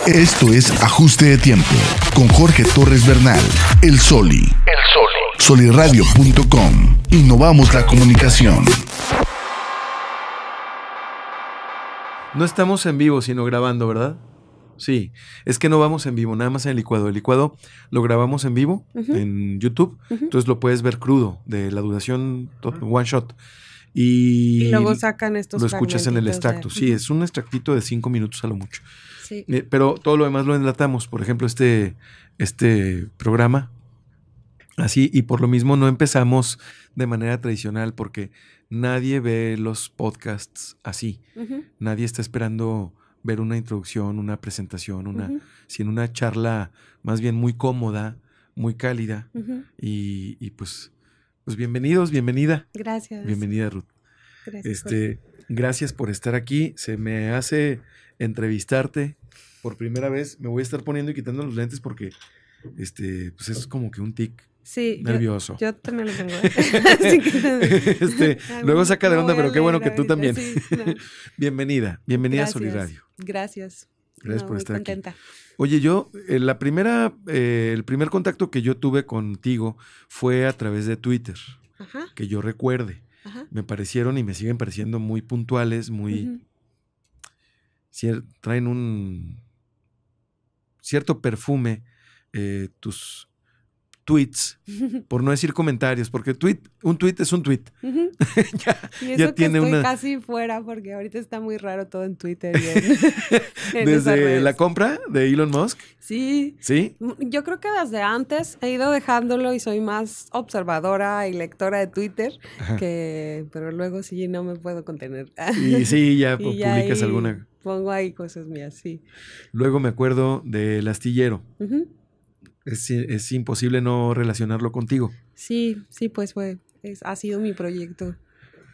Esto es Ajuste de Tiempo con Jorge Torres Bernal, El Soli. Soliradio.com. Innovamos la comunicación. No estamos en vivo, sino grabando, ¿verdad? Sí, es que no vamos en vivo, nada más en el licuado. El licuado lo grabamos en vivo en YouTube, entonces lo puedes ver crudo, de la duración one shot. Y luego sacan estos lo escuchas en el extracto. Sí, es un extractito de 5 minutos a lo mucho. Sí. Pero todo lo demás lo enlatamos. Por ejemplo, este programa, así, y por lo mismo no empezamos de manera tradicional, porque nadie ve los podcasts así. Nadie está esperando ver una introducción, una presentación, sino una charla más bien muy cómoda, muy cálida. Y pues bienvenidos, bienvenida. Gracias. Bienvenida, Ruth. Gracias. Gracias por estar aquí. Se me hace entrevistarte por primera vez. Me voy a estar poniendo y quitando los lentes porque pues es como que un tic. Sí, nervioso. Yo también lo tengo. Luego saca de onda, pero qué bueno que tú también. Sí, no. Bienvenida a Soliradio. Gracias. Gracias por estar contenta. aquí. Oye, yo, el primer contacto que yo tuve contigo fue a través de Twitter, que yo recuerde. Me parecieron y me siguen pareciendo muy puntuales, muy... traen un cierto perfume tus tweets, por no decir comentarios, porque un tweet es un tweet. Y eso ya tiene que estoy casi fuera, porque ahorita está muy raro todo en Twitter. Y en ¿Desde la compra de Elon Musk? Sí. ¿Sí? Yo creo que desde antes he ido dejándolo y soy más observadora y lectora de Twitter, pero luego sí no me puedo contener. Y sí, ya y publicas ya alguna. Pongo ahí cosas mías, sí. Luego me acuerdo del astillero. Es imposible no relacionarlo contigo. Sí, pues ha sido mi proyecto.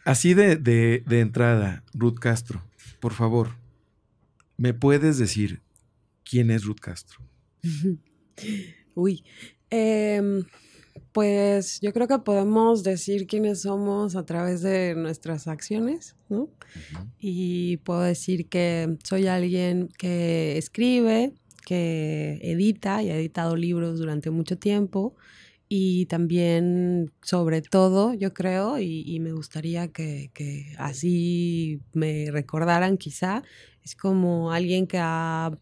Así de entrada, Ruth Castro, por favor, ¿me puedes decir quién es Ruth Castro? Uy, pues yo creo que podemos decir quiénes somos a través de nuestras acciones, ¿no? Y puedo decir que soy alguien que escribe, que edita y ha editado libros durante mucho tiempo, y también, sobre todo, yo creo, y me gustaría que así me recordaran quizá, es como alguien que ha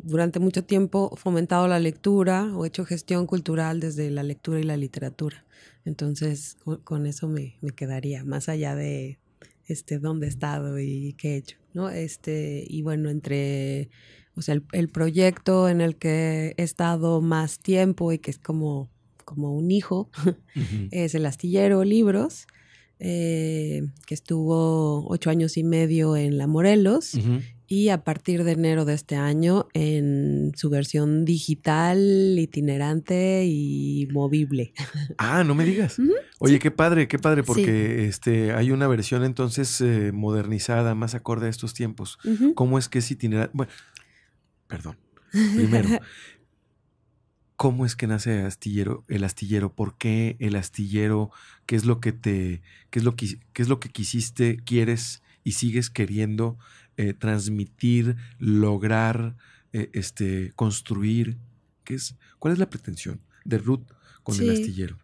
durante mucho tiempo fomentado la lectura o hecho gestión cultural desde la lectura y la literatura. Entonces, con eso me quedaría, más allá de dónde he estado y qué he hecho, ¿no? Y bueno, o sea, el proyecto en el que he estado más tiempo y que es como un hijo, es El Astillero Libros, que estuvo 8 años y medio en La Morelos, y a partir de enero de este año en su versión digital, itinerante y movible. Ah, no me digas. Oye, sí. qué padre, porque hay una versión entonces modernizada, más acorde a estos tiempos. ¿Cómo es que es itinerante? Bueno, perdón. Primero, ¿cómo es que nace el astillero? ¿Por qué el astillero? ¿Qué es lo que quisiste, quieres y sigues queriendo transmitir, lograr, construir? ¿Cuál es la pretensión de Ruth con el astillero?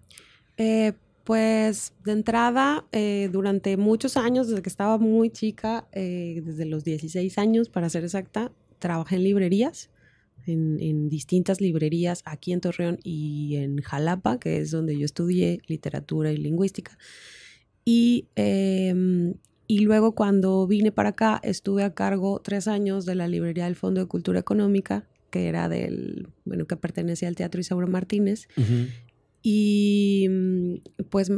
Pues de entrada, durante muchos años, desde que estaba muy chica, desde los 16 años para ser exacta, trabajé en librerías, en distintas librerías aquí en Torreón y en Jalapa, que es donde yo estudié literatura y lingüística. Y luego, cuando vine para acá, estuve a cargo 3 años de la librería del Fondo de Cultura Económica, que era que pertenecía al Teatro Isauro Martínez. Y pues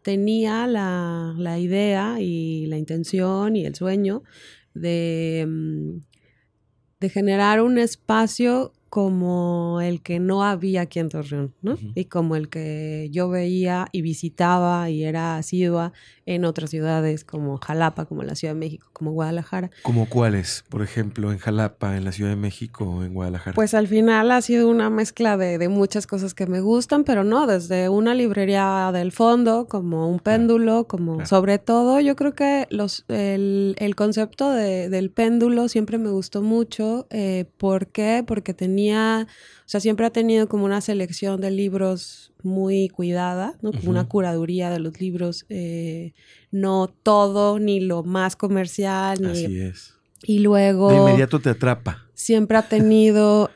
tenía la idea y la intención y el sueño de generar un espacio como el que no había aquí en Torreón, ¿no? Ujú. Y como el que yo veía y visitaba y era asidua en otras ciudades como Jalapa, como la Ciudad de México, como Guadalajara. ¿Como cuáles? Por ejemplo, en Jalapa, en la Ciudad de México o en Guadalajara. Pues al final ha sido una mezcla de muchas cosas que me gustan, pero no, desde una librería del fondo, como un péndulo, como claro. sobre todo, yo creo que el concepto del péndulo siempre me gustó mucho. ¿Por qué? Porque siempre ha tenido como una selección de libros muy cuidada, ¿no? Como una curaduría de los libros, no todo, ni lo más comercial, ni... Así es. Y luego... De inmediato te atrapa. Siempre ha tenido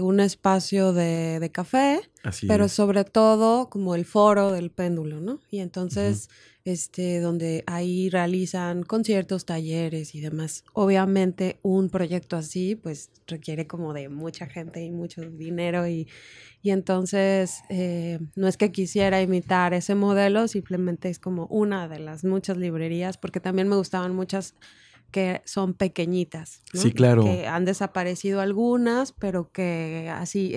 un espacio de café, Así pero es. sobre todo como el foro del péndulo, ¿no? Y entonces, donde ahí realizan conciertos, talleres y demás. Obviamente un proyecto así, pues requiere como de mucha gente y mucho dinero y entonces no es que quisiera imitar ese modelo, simplemente es como una de las muchas librerías, porque también me gustaban muchas que son pequeñitas, ¿no? Sí, claro. Que han desaparecido algunas, pero que así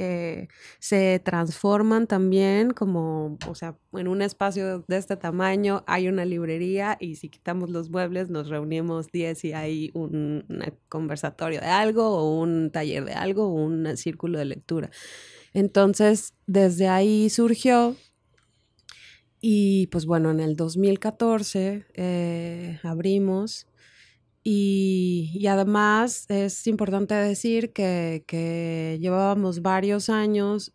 se transforman también como, o sea, en un espacio de este tamaño hay una librería y si quitamos los muebles nos reunimos 10 y hay un conversatorio de algo o un taller de algo o un círculo de lectura. Entonces, desde ahí surgió. Y pues bueno, en el 2014 abrimos. Y además es importante decir que llevábamos varios años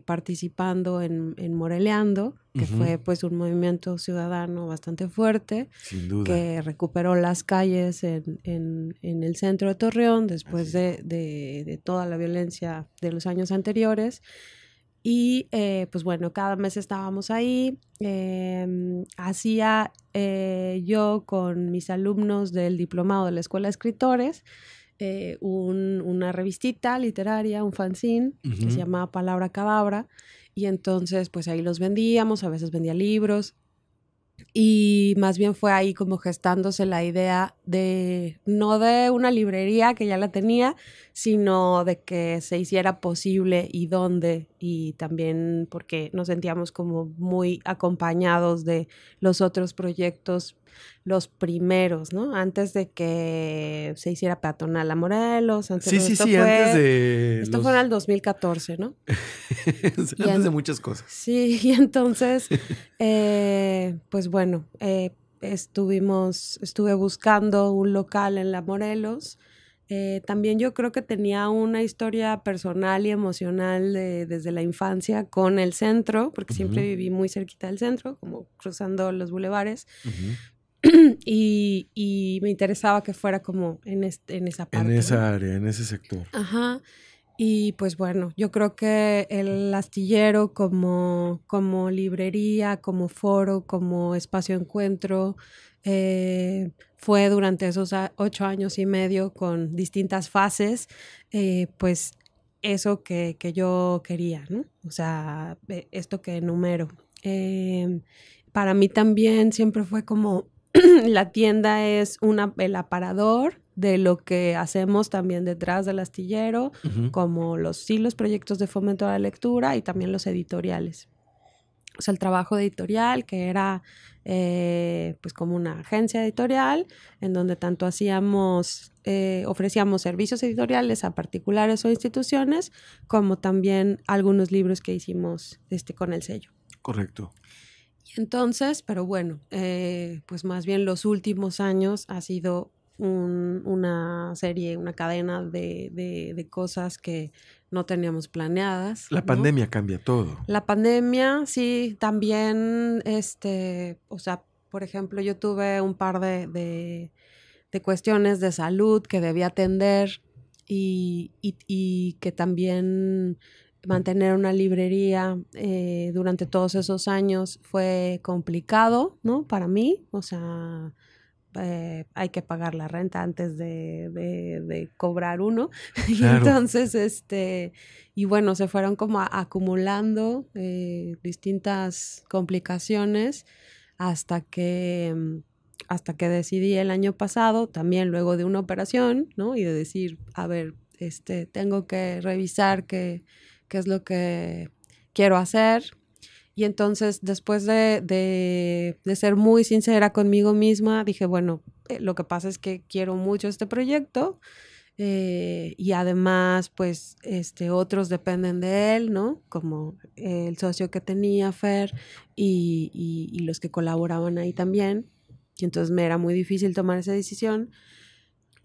participando en Moreleando, que fue pues un movimiento ciudadano bastante fuerte, sin duda, que recuperó las calles en el centro de Torreón después de toda la violencia de los años anteriores. Y pues bueno, cada mes estábamos ahí. Hacía yo con mis alumnos del diplomado de la Escuela de Escritores una revistita literaria, un fanzine que se llamaba Palabra Cadabra. Y entonces pues ahí los vendíamos, a veces vendía libros. Y más bien fue ahí como gestándose la idea no de una librería que ya la tenía, sino de que se hiciera posible y dónde, y también porque nos sentíamos como muy acompañados de los otros proyectos, los primeros, ¿no? Antes de que se hiciera peatonal a Morelos. Antes antes de... Esto fue en el 2014, ¿no? Antes de muchas cosas. Sí, y entonces, pues bueno, estuve buscando un local en la Morelos. También yo creo que tenía una historia personal y emocional desde la infancia con el centro, porque siempre viví muy cerquita del centro, como cruzando los bulevares. Y me interesaba que fuera como en esa parte. En esa área, en ese sector. Ajá. Y pues bueno, yo creo que el Astillero como librería, como foro, como espacio de encuentro, fue durante esos 8 años y medio con distintas fases, pues eso que yo quería, ¿no? O sea, esto que enumero. Para mí también siempre fue como la tienda es el aparador de lo que hacemos también detrás del astillero, como los proyectos de fomento a la lectura y también los editoriales. O sea, el trabajo editorial, que era pues como una agencia editorial, en donde tanto ofrecíamos servicios editoriales a particulares o instituciones, como también algunos libros que hicimos con el sello. Correcto. Entonces, pero bueno, pues más bien los últimos años ha sido una serie, una cadena de cosas que no teníamos planeadas. La pandemia cambia todo. La pandemia, sí, también, o sea, por ejemplo, yo tuve un par de cuestiones de salud que debía atender y que también mantener una librería durante todos esos años fue complicado, ¿no? Para mí, o sea, hay que pagar la renta antes de cobrar uno. Claro. Y entonces, y bueno, se fueron como acumulando distintas complicaciones hasta que decidí el año pasado, también luego de una operación, ¿no? Y de decir, a ver, tengo que revisar qué es lo que quiero hacer. Y entonces, después de ser muy sincera conmigo misma, dije, bueno, lo que pasa es que quiero mucho este proyecto y además, pues, otros dependen de él, ¿no? Como el socio que tenía, Fer, y los que colaboraban ahí también. Y entonces me era muy difícil tomar esa decisión.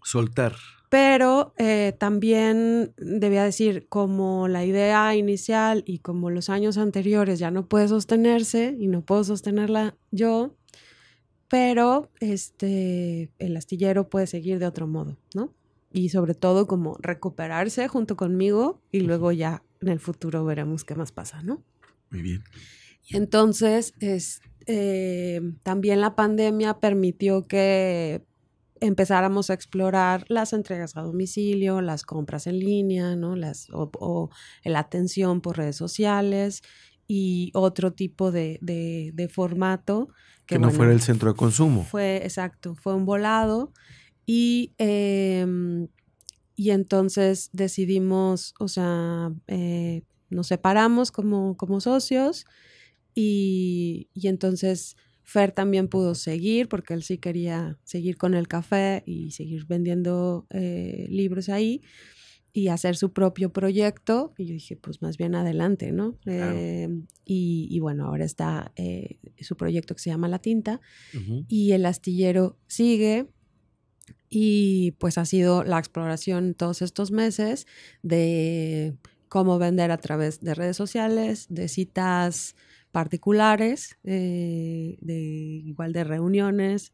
Soltar. Pero también debía decir, como la idea inicial y como los años anteriores ya no puede sostenerse y no puedo sostenerla yo, pero el astillero puede seguir de otro modo, ¿no? Y sobre todo como recuperarse junto conmigo y luego ya en el futuro veremos qué más pasa, ¿no? Muy bien. Y entonces también la pandemia permitió que empezáramos a explorar las entregas a domicilio, las compras en línea, ¿no? o la atención por redes sociales y otro tipo de formato. Que no fuera el centro de consumo. Exacto, fue un volado y entonces decidimos, o sea, nos separamos como socios y entonces Fer también pudo seguir porque él sí quería seguir con el café y seguir vendiendo libros ahí y hacer su propio proyecto. Y yo dije, pues más bien adelante, ¿no? Claro. Y bueno, ahora está su proyecto que se llama La Tinta y el astillero sigue. Y pues ha sido la exploración todos estos meses de cómo vender a través de redes sociales, de citas particulares, igual de reuniones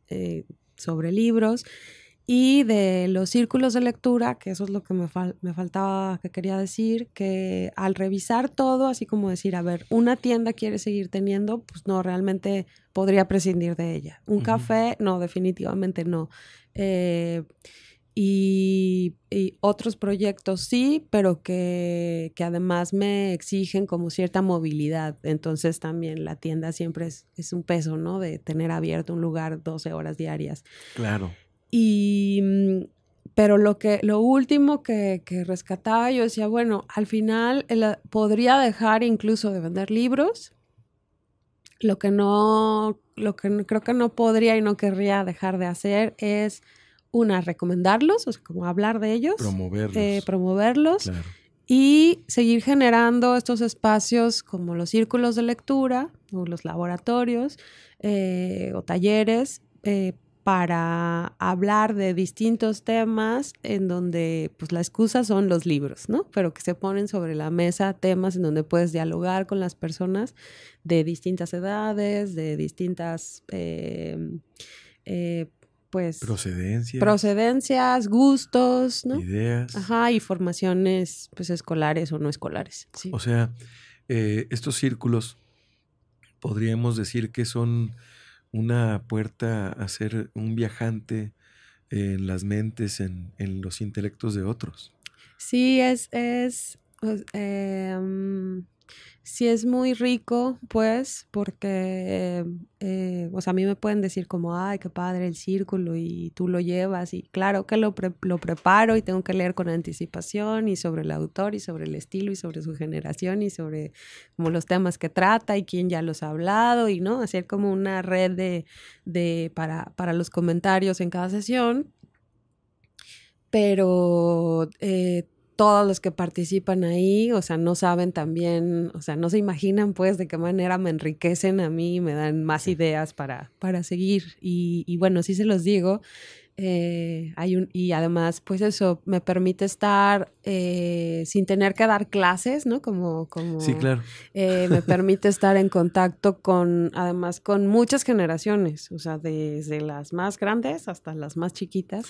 sobre libros y de los círculos de lectura, que eso es lo que me faltaba, que quería decir, que al revisar todo, así como decir, a ver, una tienda quiere seguir teniendo, pues no, realmente podría prescindir de ella. Un café, no, definitivamente no. Y otros proyectos sí, pero que además me exigen como cierta movilidad. Entonces también la tienda siempre es un peso, ¿no? De tener abierto un lugar 12 horas diarias. Claro. Pero lo último que rescataba, yo decía, bueno, al final podría dejar incluso de vender libros. Lo que creo que no podría y no querría dejar de hacer es recomendarlos, o sea, como hablar de ellos. Promoverlos. Claro. Y seguir generando estos espacios como los círculos de lectura o los laboratorios o talleres para hablar de distintos temas en donde pues la excusa son los libros, ¿no? Pero que se ponen sobre la mesa temas en donde puedes dialogar con las personas de distintas edades, de distintas pues procedencias, gustos, ¿no? Ideas. Ajá, y formaciones pues escolares o no escolares. Sí. O sea, estos círculos podríamos decir que son una puerta a ser un viajante en las mentes, en los intelectos de otros. Sí, sí es muy rico, pues, porque, o sea, a mí me pueden decir como, ay, qué padre el círculo y tú lo llevas y claro que lo preparo y tengo que leer con anticipación y sobre el autor y sobre el estilo y sobre su generación y sobre como los temas que trata y quién ya los ha hablado y, ¿no? Hacer como una red para los comentarios en cada sesión, pero todos los que participan ahí, o sea, no saben también, o sea, no se imaginan pues de qué manera me enriquecen a mí y me dan más ideas para seguir. Y bueno, sí se los digo, y además pues eso me permite estar sin tener que dar clases, ¿no? Como sí, claro. Me permite estar en contacto además con muchas generaciones, o sea, desde las más grandes hasta las más chiquitas.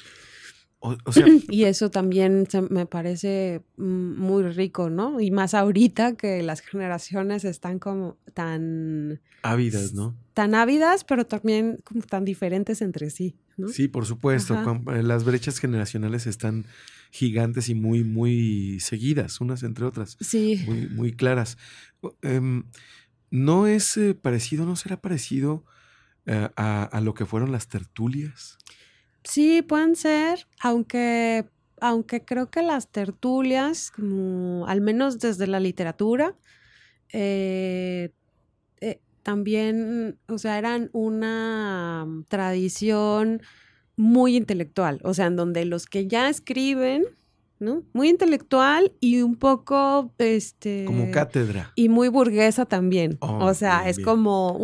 O sea, y eso también me parece muy rico, ¿no? Y más ahorita que las generaciones están como tan ávidas, ¿no? Tan ávidas, pero también como tan diferentes entre sí, ¿no? Sí, por supuesto. Las brechas generacionales están gigantes y muy, muy seguidas, unas entre otras. Sí. Muy, muy claras. ¿No es parecido, no será parecido a lo que fueron las tertulias? Sí, pueden ser, aunque aunque creo que las tertulias, como, al menos desde la literatura, también, o sea, eran una tradición muy intelectual, o sea, en donde los que ya escriben, ¿no? Muy intelectual y un poco, Como cátedra. y muy burguesa también. Oh, O sea, bien, es bien. como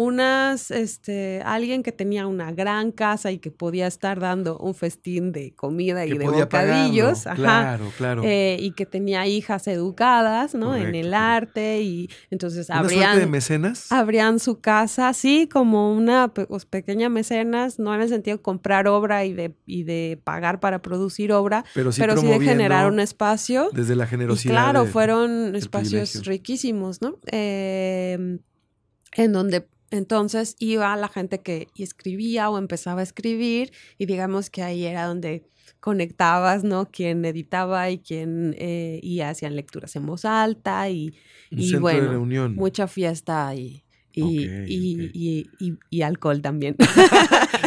alguien que tenía una gran casa y que podía estar dando un festín de comida y Que de podía bocadillos. pagarlo. Claro, claro. Y que tenía hijas educadas, ¿no? En el Correcto. arte y entonces ¿Una suerte de mecenas? abrían su casa, sí, como una pequeña mecenas, no en el sentido de comprar obra y de pagar para producir obra, Pero sí pero sí de promoviendo generar un espacio. desde la Y generosidad claro, del fueron espacios privilegio. riquísimos, ¿no? En donde entonces iba la gente que escribía o empezaba a escribir y digamos que ahí era donde conectabas, ¿no? Quien editaba y quien y hacían lecturas en voz alta Un y centro de bueno, reunión. mucha fiesta Ok. y alcohol también.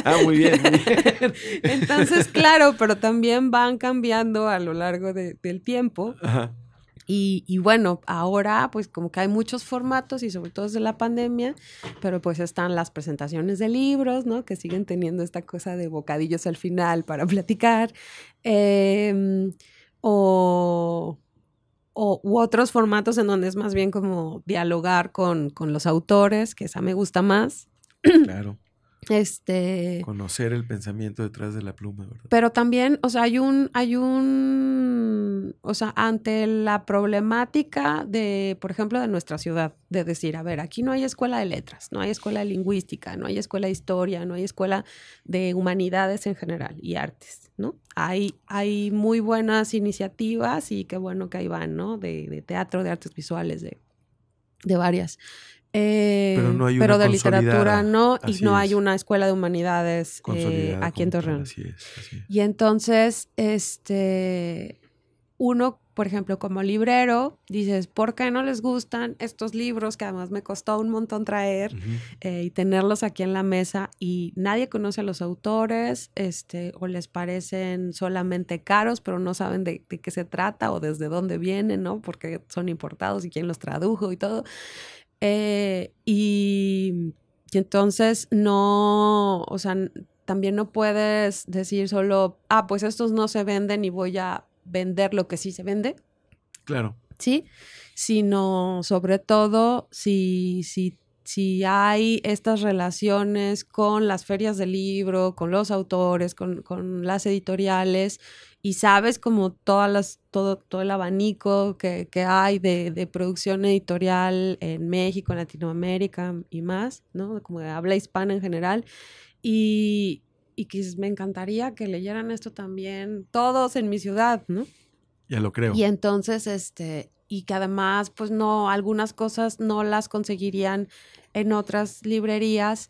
Ah, muy bien, muy bien. Entonces, claro, pero también van cambiando a lo largo del tiempo. Ajá. Y bueno, ahora pues como que hay muchos formatos y sobre todo desde la pandemia, pero pues están las presentaciones de libros, ¿no? Que siguen teniendo esta cosa de bocadillos al final para platicar. U otros formatos en donde es más bien como dialogar con los autores, que esa me gusta más. Claro. Conocer el pensamiento detrás de la pluma, ¿verdad? Pero también, o sea, o sea, ante la problemática de, por ejemplo, de nuestra ciudad, de decir, a ver, aquí no hay escuela de letras, no hay escuela de lingüística, no hay escuela de historia, no hay escuela de humanidades en general y artes, ¿no? Hay muy buenas iniciativas y qué bueno que ahí van, ¿no? De teatro, de artes visuales, de varias. Pero no hay pero una de literatura consolidada. no, y Así no es. hay una escuela de humanidades Consolidada aquí en como tal, Torreón. así es, así es. Y entonces, uno, por ejemplo, como librero, dices, ¿por qué no les gustan estos libros que además me costó un montón traer y tenerlos aquí en la mesa y nadie conoce a los autores o les parecen solamente caros, pero no saben de qué se trata o desde dónde vienen, ¿no? Porque son importados y quién los tradujo y todo. Y entonces no, o sea, también no puedes decir solo, pues estos no se venden y voy a vender lo que sí se vende. Claro. ¿Sí? Sino sobre todo si hay estas relaciones con las ferias del libro, con los autores, con las editoriales y sabes como todo el abanico que hay de producción editorial en México, en Latinoamérica y más, ¿no? Como de habla hispana en general. Y que me encantaría que leyeran esto también todos en mi ciudad, ¿no? Ya lo creo. Y entonces, y que además, pues no, algunas cosas no las conseguirían en otras librerías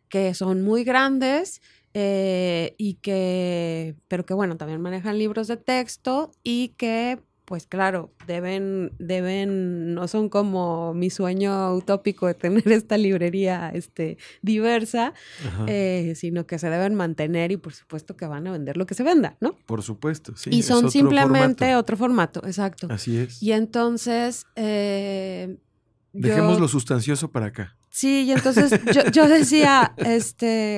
que son muy grandes pero que bueno, también manejan libros de texto y que, pues claro, no son como mi sueño utópico de tener esta librería diversa, sino que se deben mantener y por supuesto que van a vender lo que se venda, ¿no? Por supuesto, sí. Y son otro simplemente formato. otro formato, exacto. Así es. Y entonces... Dejemos lo sustancioso para acá. Sí, y entonces yo decía,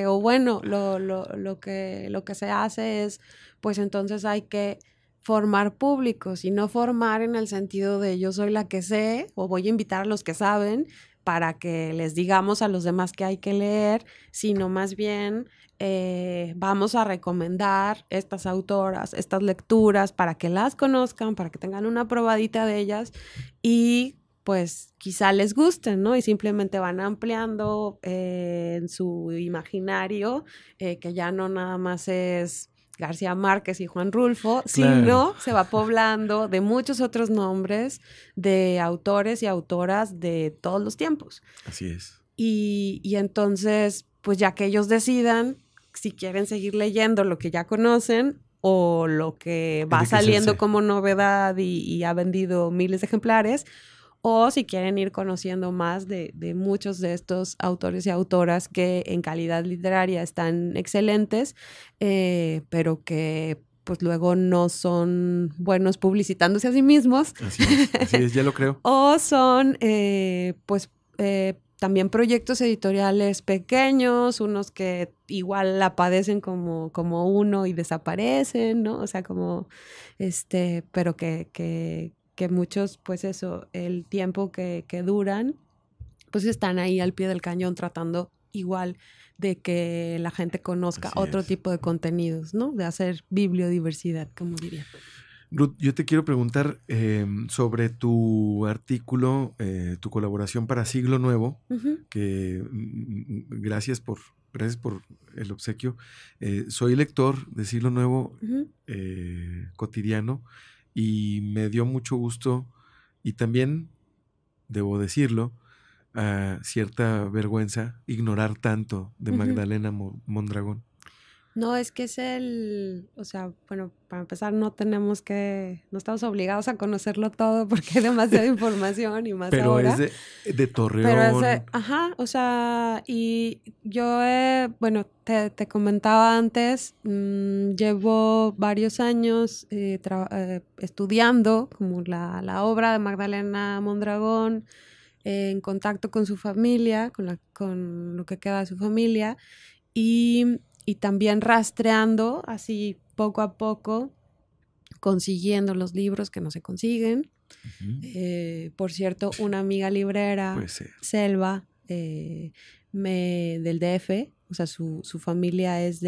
o bueno, lo que se hace es, pues entonces hay que formar públicos y no formar en el sentido de yo soy la que sé o voy a invitar a los que saben para que les digamos a los demás que hay que leer, sino más bien vamos a recomendar estas autoras, estas lecturas para que las conozcan, para que tengan una probadita de ellas y pues quizá les gusten, ¿no? Y simplemente van ampliando en su imaginario que ya no nada más es García Márquez y Juan Rulfo, claro, sino se va poblando de muchos otros nombres de autores y autoras de todos los tiempos. Así es. Y entonces, pues ya que ellos decidan si quieren seguir leyendo lo que ya conocen o lo que va saliendo como novedad y ha vendido miles de ejemplares, o si quieren ir conociendo más de muchos de estos autores y autoras que en calidad literaria están excelentes, pero que pues luego no son buenos publicitándose a sí mismos. Así es, ya lo creo. O son, también proyectos editoriales pequeños, unos que igual la padecen como uno y desaparecen, ¿no? O sea, como, pero que muchos, pues eso, el tiempo que duran, pues están ahí al pie del cañón tratando igual de que la gente conozca otro tipo de contenidos, ¿no? De hacer bibliodiversidad, como diría. Ruth, yo te quiero preguntar sobre tu artículo, tu colaboración para Siglo Nuevo, que gracias por el obsequio. Soy lector de Siglo Nuevo cotidiano y me dio mucho gusto y también, debo decirlo, cierta vergüenza ignorar tanto de Magdalena Mondragón. No, es que o sea, bueno, para empezar no estamos obligados a conocerlo todo porque hay demasiada información y más pero ahora. Pero es de Torreón. Pero o sea, y yo, bueno, te comentaba antes, llevo varios años estudiando como la obra de Magdalena Mondragón, en contacto con su familia, con lo que queda de su familia, y también rastreando así poco a poco, consiguiendo los libros que no se consiguen. Por cierto, una amiga librera, Selva, del DF, o sea, su familia es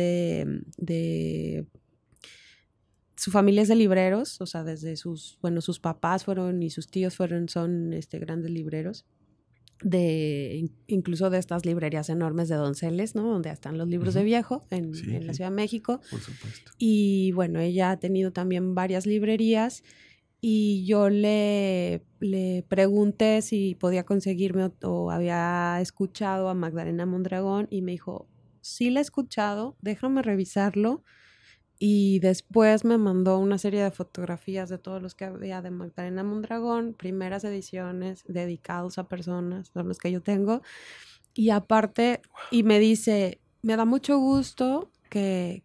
su familia es de libreros, o sea, desde sus papás fueron y sus tíos son grandes libreros. Incluso de estas librerías enormes de Donceles, ¿no? Donde están los libros de viejo en la Ciudad de México. Por supuesto. Y bueno, ella ha tenido también varias librerías y yo le pregunté si podía conseguirme o había escuchado a Magdalena Mondragón y me dijo, sí la he escuchado, déjame revisarlo. Y después me mandó una serie de fotografías de todos los que había de Magdalena Mondragón, primeras ediciones dedicados a personas, son los que yo tengo. Y aparte, y me dice, me da mucho gusto que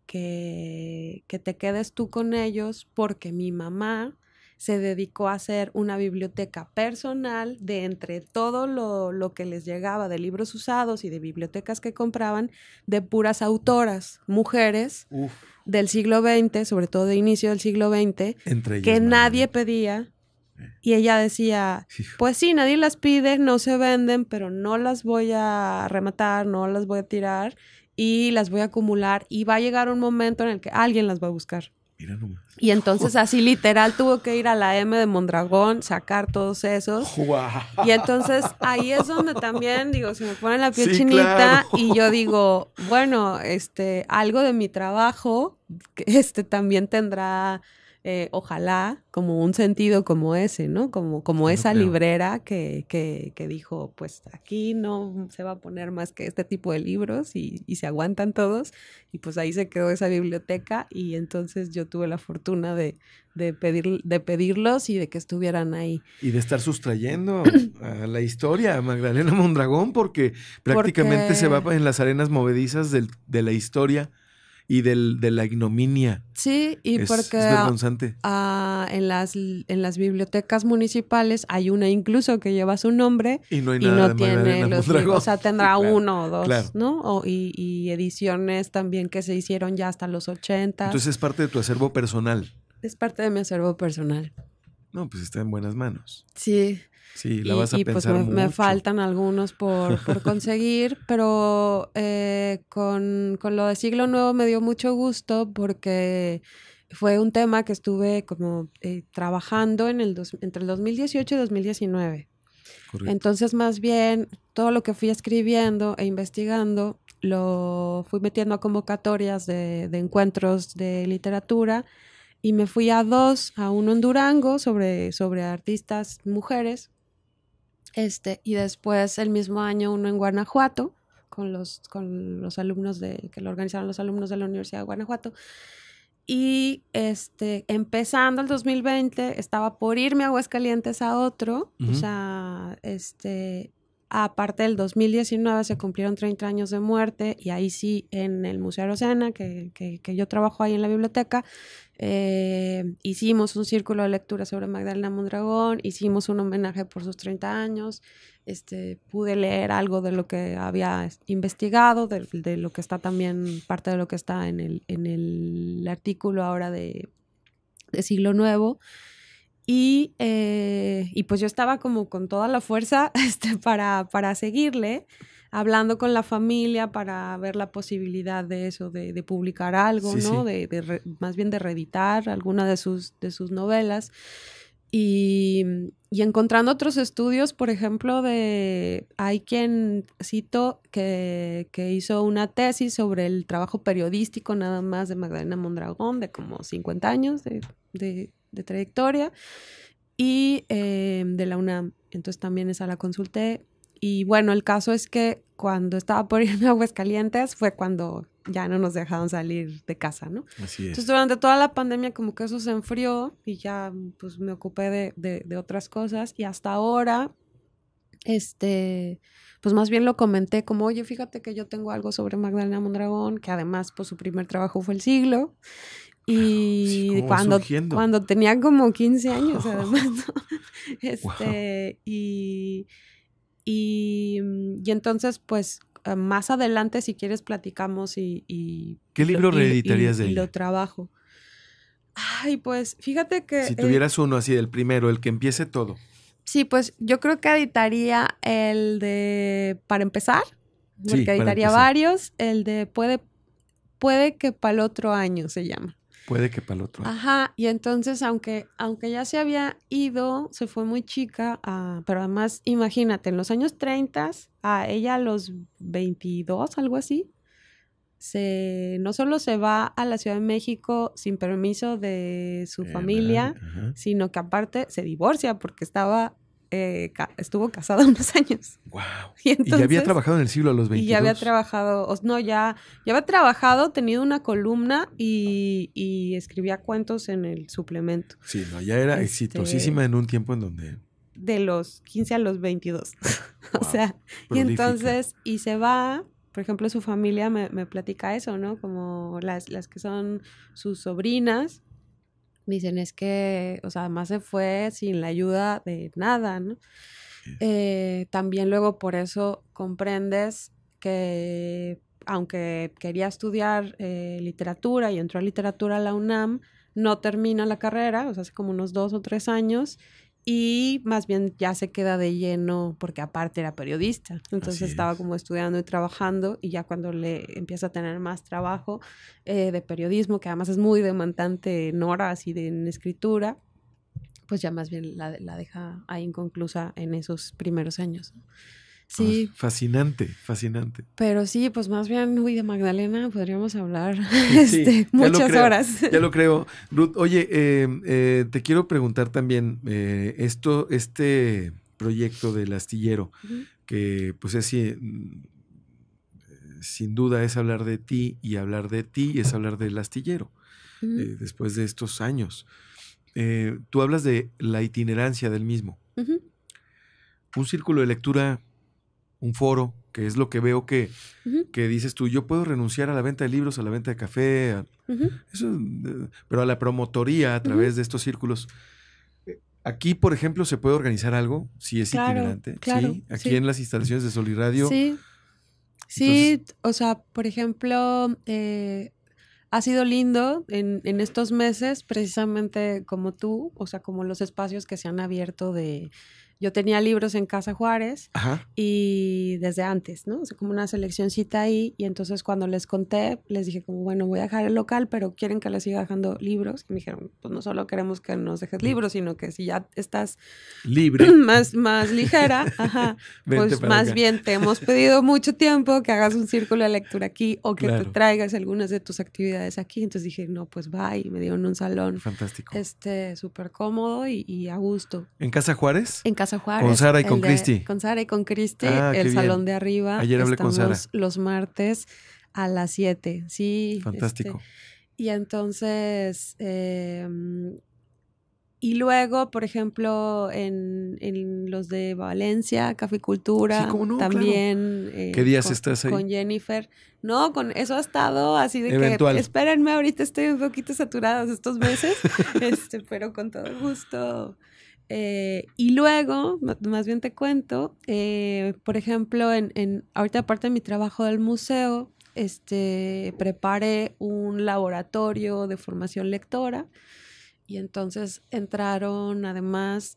te quedes tú con ellos porque mi mamá se dedicó a hacer una biblioteca personal de entre todo lo que les llegaba de libros usados y de bibliotecas que compraban, de puras autoras, mujeres del siglo XX, sobre todo de inicio del siglo XX, que nadie pedía. Y ella decía, pues sí, nadie las pide, no se venden, pero no las voy a rematar, no las voy a tirar y las voy a acumular y va a llegar un momento en el que alguien las va a buscar. Mira nomás. Y entonces así literal tuvo que ir a la M de Mondragón, sacar todos esos. ¡Wow! Y entonces ahí es donde también, digo, se me pone la piel chinita, claro. Y yo digo, bueno, algo de mi trabajo, también tendrá, ojalá, como un sentido como ese, ¿no? Como esa librera que dijo, pues aquí no se va a poner más que este tipo de libros y se aguantan todos. Y pues ahí se quedó esa biblioteca y entonces yo tuve la fortuna de pedirlos y de que estuvieran ahí. Y de estar sustrayendo a la historia a Magdalena Mondragón porque prácticamente se va en las arenas movedizas de la historia y de la ignominia. Sí, y es vergonzante. En las bibliotecas municipales hay una incluso que lleva su nombre y no hay nada de tiene los libros, o sea, tendrá claro, uno o dos, claro. ¿no? Y ediciones también que se hicieron ya hasta los 80. Entonces es parte de tu acervo personal. Es parte de mi acervo personal. No, pues está en buenas manos. Sí. Sí, la vas a pensar pues mucho. Me faltan algunos por conseguir, pero con lo de Siglo Nuevo me dio mucho gusto porque fue un tema que estuve como trabajando entre el 2018 y 2019. Correcto. Entonces, más bien, todo lo que fui escribiendo e investigando lo fui metiendo a convocatorias de encuentros de literatura y me fui a uno en Durango sobre artistas mujeres. Y después el mismo año uno en Guanajuato con los alumnos que lo organizaron los alumnos de la Universidad de Guanajuato. Y empezando el 2020 estaba por irme a Aguascalientes a otro, o sea, aparte del 2019 se cumplieron 30 años de muerte y ahí sí en el Museo Arocena, que yo trabajo ahí en la biblioteca, hicimos un círculo de lectura sobre Magdalena Mondragón, hicimos un homenaje por sus 30 años, pude leer algo de lo que había investigado, de lo que está también, parte de lo que está en el artículo ahora de Siglo Nuevo. Y pues yo estaba como con toda la fuerza para seguirle, hablando con la familia para ver la posibilidad de eso, de publicar algo, Sí, ¿no? sí. Más bien de reeditar alguna de sus novelas. Y encontrando otros estudios, por ejemplo, hay quien cito que hizo una tesis sobre el trabajo periodístico nada más de Magdalena Mondragón, de como 50 años de trayectoria, y de la UNAM. Entonces también esa la consulté. Y bueno, el caso es que cuando estaba por irme a Aguascalientes fue cuando ya no nos dejaron salir de casa, ¿no? Así es. Entonces durante toda la pandemia como que eso se enfrió y ya pues me ocupé de otras cosas y hasta ahora, pues más bien lo comenté como, oye, fíjate que yo tengo algo sobre Magdalena Mondragón, que además pues su primer trabajo fue El Siglo. Y Sí, cuando tenía como 15 años, además, ¿no? Wow. Y entonces, pues, más adelante, si quieres, platicamos y ¿Qué libro reeditarías de y ella? lo trabajo. Ay, pues, fíjate que... Si tuvieras uno así, el primero, el que empiece todo. Sí, pues, yo creo que editaría el de Para Empezar, porque Sí, para editaría empezar. varios. El de Puede que para el otro año se llama. Puede que para el otro año. Ajá, y entonces aunque ya se había ido, se fue muy chica, pero además imagínate, en los años 30, a ella a los 22, algo así, no solo se va a la Ciudad de México sin permiso de su familia, Ajá. sino que aparte se divorcia porque estuvo casada unos años. Wow. Y Y ya había entonces... trabajado en El Siglo a los 22. Y ya había trabajado, ya había trabajado, tenido una columna y escribía cuentos en el suplemento. Sí, no, ya era exitosísima en un tiempo en donde... De los 15 a los 22. Wow, o sea, prolífica. Y entonces, y se va, por ejemplo, su familia me platica eso, ¿no? Como las que son sus sobrinas, dicen es que, o sea, además se fue sin la ayuda de nada, ¿no? También luego por eso comprendes que aunque quería estudiar literatura y entró a literatura a la UNAM, no termina la carrera, o sea, hace como unos 2 o 3 años, y más bien ya se queda de lleno porque aparte era periodista, entonces estaba como estudiando y trabajando, y ya cuando le empieza a tener más trabajo de periodismo, que además es muy demandante en horas y en escritura, pues ya más bien la deja ahí inconclusa en esos primeros años. Sí. Fascinante, fascinante. Pero sí, pues más bien, de Magdalena podríamos hablar Sí, muchas horas. Ya lo creo. Ruth, oye, te quiero preguntar también, este proyecto del astillero, que pues es sin duda es hablar de ti, y hablar de ti es hablar del astillero, después de estos años. Tú hablas de la itinerancia del mismo. Un círculo de lectura, un foro, que es lo que veo que dices tú, yo puedo renunciar a la venta de libros, a la venta de café, eso, pero a la promotoría a través de estos círculos. Aquí, por ejemplo, ¿se puede organizar algo? Si es itinerante. Claro, sí, aquí en las instalaciones de Soliradio. Sí, entonces, o sea, por ejemplo, ha sido lindo en estos meses, precisamente como tú, o sea, como los espacios que se han abierto yo tenía libros en Casa Juárez. Ajá. Y desde antes, ¿no? O sea, como una seleccioncita ahí, y entonces cuando les conté, les dije como, bueno, voy a dejar el local, pero ¿quieren que les siga dejando libros? Y me dijeron, pues no solo queremos que nos dejes libros, sino que si ya estás libre, más ligera, pues más bien te hemos pedido mucho tiempo que hagas un círculo de lectura aquí o que te traigas algunas de tus actividades aquí. Entonces dije, no, pues va, y me dieron un salón. Fantástico. Súper cómodo y a gusto. ¿En Casa Juárez? En Casa Juárez. Con Sara y con Cristi. Con Sara y con Cristi, el salón de arriba. Ayer hablé con Sara. Los martes a las 7. Sí. Fantástico. Y entonces, Y luego, por ejemplo, en los de Valencia, Caficultura, Sí, ¿cómo no? también ¿Qué días estás ahí? con Jennifer. No, con eso ha estado así de Eventual. que espérenme, ahorita estoy un poquito saturada estos meses, pero con todo gusto. Y luego, más bien te cuento, por ejemplo, ahorita aparte de mi trabajo del museo, preparé un laboratorio de formación lectora. Y entonces entraron además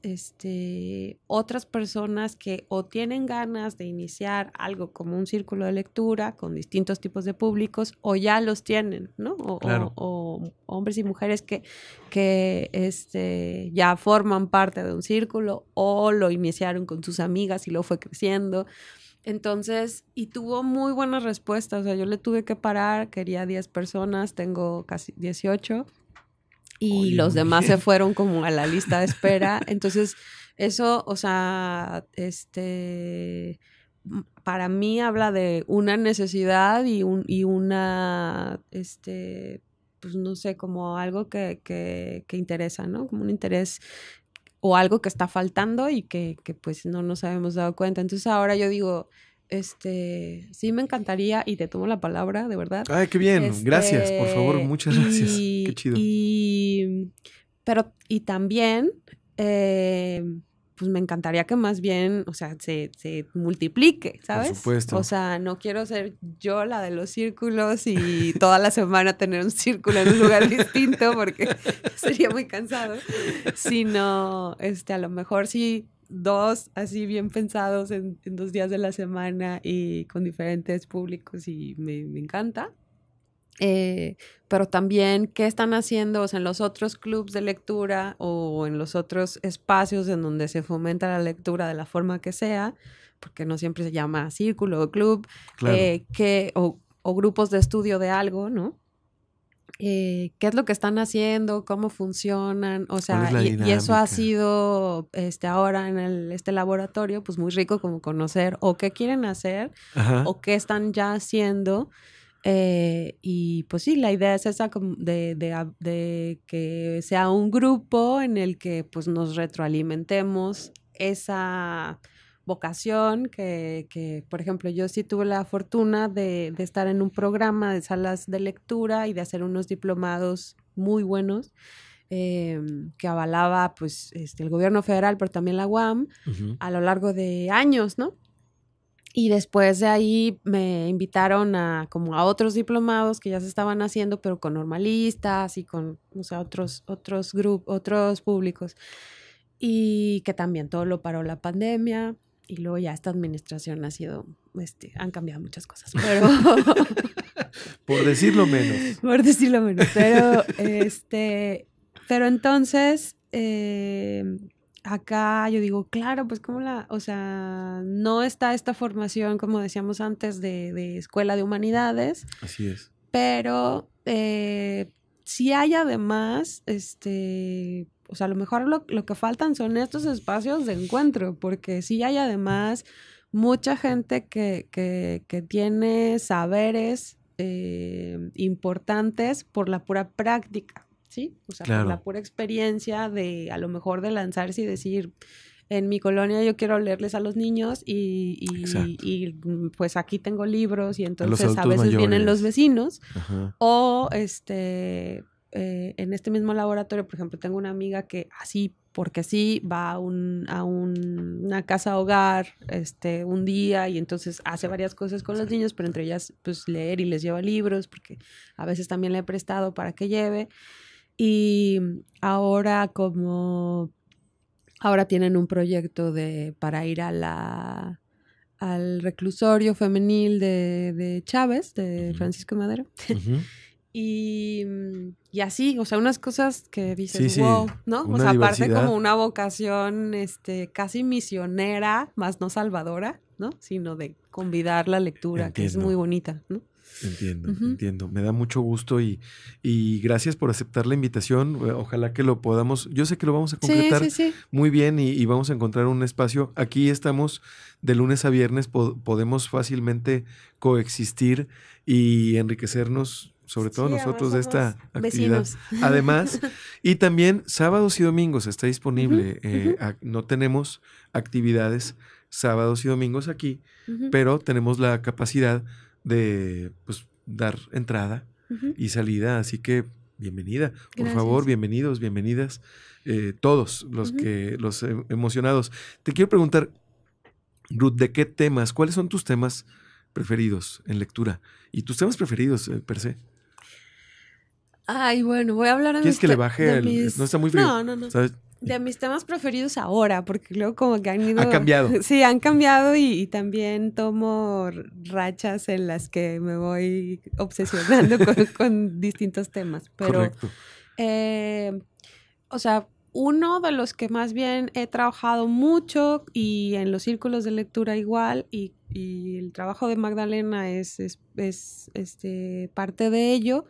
otras personas que o tienen ganas de iniciar algo como un círculo de lectura con distintos tipos de públicos o ya los tienen, ¿no? Claro. O hombres y mujeres que ya forman parte de un círculo o lo iniciaron con sus amigas y luego fue creciendo. Entonces, y tuvo muy buenas respuestas. O sea, yo le tuve que parar, quería 10 personas, tengo casi 18. Y Oye, los muy demás bien. se fueron como a la lista de espera. Entonces, eso, o sea, para mí habla de una necesidad y una, pues no sé, como algo que interesa, ¿no? Como un interés o algo que está faltando y que pues no nos habíamos dado cuenta. Entonces ahora yo digo, sí me encantaría y te tomo la palabra, de verdad. Ay, qué bien. Gracias, por favor, muchas gracias. Qué chido. Pero también, pues me encantaría que más bien, o sea, se multiplique, ¿sabes? Por supuesto. O sea, no quiero ser yo la de los círculos y toda la semana tener un círculo en un lugar distinto porque sería muy cansado, sino, a lo mejor sí 2 así bien pensados en 2 días de la semana y con diferentes públicos y me encanta. Pero también qué están haciendo, o sea, en los otros clubs de lectura o en los otros espacios en donde se fomenta la lectura de la forma que sea, porque no siempre se llama círculo o club, Claro. o grupos de estudio de algo, ¿no? ¿Qué es lo que están haciendo? ¿Cómo funcionan? O sea, y eso ha sido ahora en este laboratorio, pues muy rico como conocer o qué quieren hacer. Ajá. O qué están ya haciendo. Y pues sí, la idea es esa de que sea un grupo en el que pues nos retroalimentemos esa vocación que, por ejemplo, yo sí tuve la fortuna de estar en un programa de salas de lectura y de hacer unos diplomados muy buenos que avalaba pues el gobierno federal, pero también la UAM, uh-huh, a lo largo de años, ¿no? Y después de ahí me invitaron como a otros diplomados que ya se estaban haciendo, pero con normalistas y con, o sea, otros grupos, otros públicos. Y que también todo lo paró la pandemia. Y luego ya esta administración ha sido, han cambiado muchas cosas, pero... Por decirlo menos. Por decirlo menos. Pero, pero entonces... acá yo digo, claro, pues como o sea, no está esta formación, como decíamos antes, de escuela de humanidades. Así es. Pero sí hay además, o sea, a lo mejor lo que faltan son estos espacios de encuentro, porque sí hay además mucha gente que tiene saberes importantes por la pura práctica. ¿Sí? O sea, claro, por la pura experiencia de a lo mejor de lanzarse y decir, en mi colonia yo quiero leerles a los niños y pues aquí tengo libros y entonces a veces mayores vienen los vecinos. Ajá. O en este mismo laboratorio, por ejemplo, tengo una amiga que así, porque sí, va a una casa hogar un día y entonces hace varias cosas con los niños, pero entre ellas pues leer y les lleva libros, porque a veces también le he prestado para que lleve. Y ahora tienen un proyecto para ir al reclusorio femenil de Chávez, de Francisco Madero. Uh-huh. y así, o sea, unas cosas que dices, sí, wow, ¿no? O sea, aparte como una vocación casi misionera, más no salvadora, ¿no? Sino de convidar la lectura, entiendo, que es muy bonita, ¿no? Entiendo, uh-huh, entiendo. Me da mucho gusto y gracias por aceptar la invitación. Ojalá que lo podamos, yo sé que lo vamos a concretar sí. muy bien y vamos a encontrar un espacio. Aquí estamos de lunes a viernes, podemos fácilmente coexistir y enriquecernos sobre todo Sí, nosotros, de esta somos actividad. vecinos. Además, y también sábados y domingos está disponible. Ujú, ujú, No tenemos actividades sábados y domingos aquí, ujú, pero tenemos la capacidad de pues, dar entrada ujú. y salida. Así que bienvenida, por favor, Gracias. bienvenidos, bienvenidas, todos Ujú. los emocionados. Te quiero preguntar, Ruth, ¿de qué temas? ¿Cuáles son tus temas preferidos en lectura? Y tus temas preferidos, per se. Ay, bueno, voy a hablar de ¿Quieres mis, que le baje de el... No mis, está muy frío, no, no, no, ¿sabes? de mis temas preferidos ahora, porque luego como que han Ha ido, cambiado. sí, han cambiado y también tomo rachas en las que me voy obsesionando con distintos temas, pero, Correcto. eh, o sea, uno de los que más bien he trabajado mucho y en los círculos de lectura igual, y el trabajo de Magdalena es parte de ello,